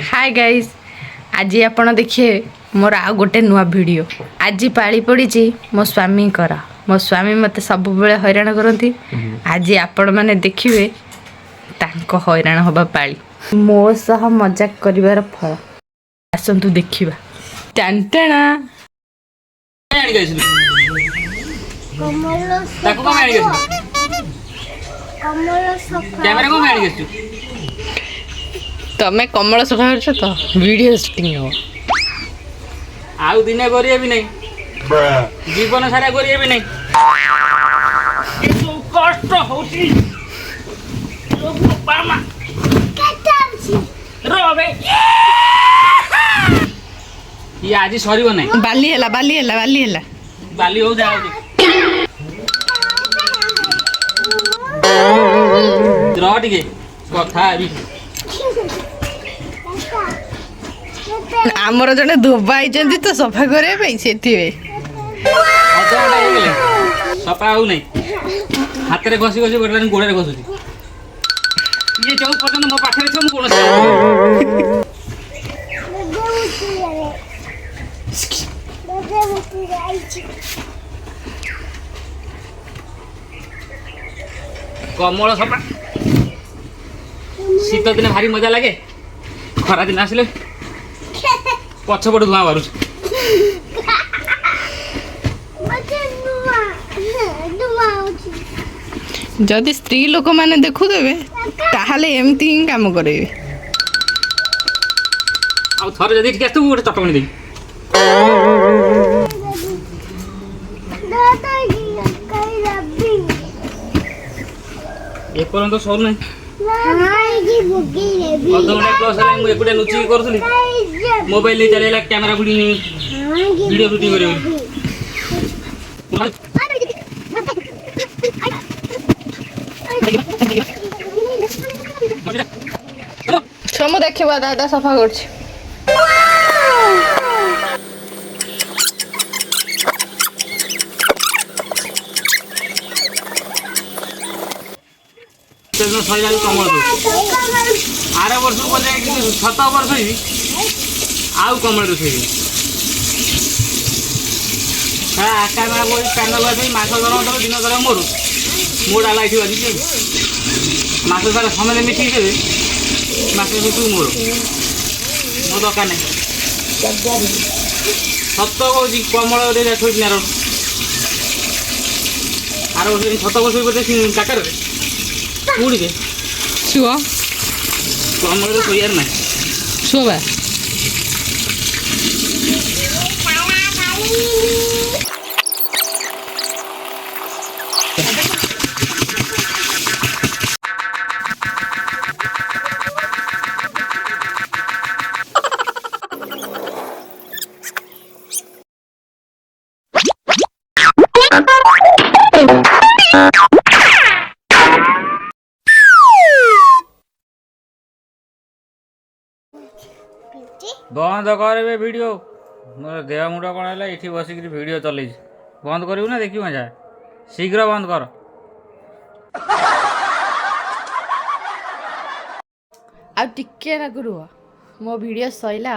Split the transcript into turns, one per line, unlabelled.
Hi guys, आज आपण देखिए मोर आ गोटे नुआ वीडियो। आज पाली पड़ी मो स्वामी कर मो स्वामी मते सब बेले हैरान करती। आज आपण माने देखिए तांको हैरान हबा पाली मो सह मजाक करिवार फल। आसंतु देखिबा। टांटाणा तमे कमल सफा कर तो वीडियो शूटिंग हो
आउ दिने करिए भी नहीं जीवन सारा करिए भी नहीं कष्ट होती ये आज सरीब नहीं बाली हो जाओ रह टिके कथा भी
आमर जने दुबाई जंदी तो सफा करे पे सेति वे
सफा हो नहीं हाथ रे घसी घसी गोड़े गोड़े घसुची ये चौक पर्यंत मो पाखरे छ मु कोन कमल सफा शीत दिन भारी मजा लगे खरा दिन आसले पछपट धुआं बाहर
जदि स्त्री लोक माने देखु देबे ताहाले एमती ही काम करेबे।
आ थरे जदि ठीक आस्तु गोटे चटकणी दे ए परंतो सोर नहीं अधघंटा प्लस है मुझे एकुटिया लुचिक करूली मोबाइल चलेगा कैमेरा गुड़ी वीडियो शूटिंग कर
समु देखिबा दादा सफा करछि
सही कमल आर वर्ष बोले 7 वर्ष ही आउ कमल रोसे आकार बोल कान लगे मास जन दिन कर मोर मोड़ आला थी आज मास सारा समय मिठी देवे मास तू मोर मो दरकार नहीं सत कौच कमल थोड़ी आर वर्ष 7 वर्ष बोलते काकर कूड़े
छुआ
कमल तो सोयार ना
शोभा
बंद कर वीडियो मोर देह मुंड कौन है ये बसिक वीडियो चल बंद करू ना देखी मजा शीघ्र बंद कर
आ टिके ना गुरु मो वीडियो सैला आ